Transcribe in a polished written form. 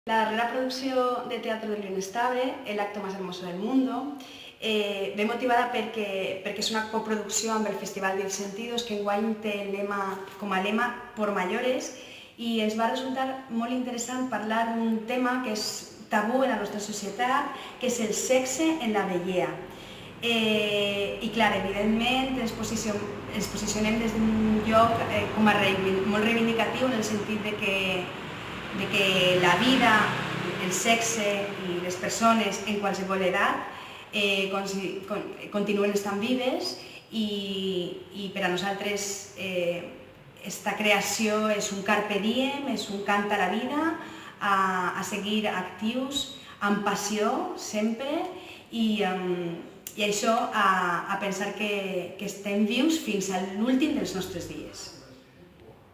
La darrera producció de teatre de l'Inestable, El acto más hermoso del mundo, ve motivada perquè és una coproducció amb el Festival dels Sentidos, que enguany té com a lema Por mayores, i ens va resultar molt interessant parlar d'un tema que és tabú en la nostra societat, que és el sexe en la vellea. I clar, evidentment ens posicionem des d'un lloc com a molt reivindicatiu, en el sentit de que la vida, el sexe i les persones en qualsevol edat continuen estant vives i per a nosaltres esta creació és un carpe diem, és un cant a la vida, a seguir actius, amb passió sempre i això a pensar que estem vius fins a l'últim dels nostres dies.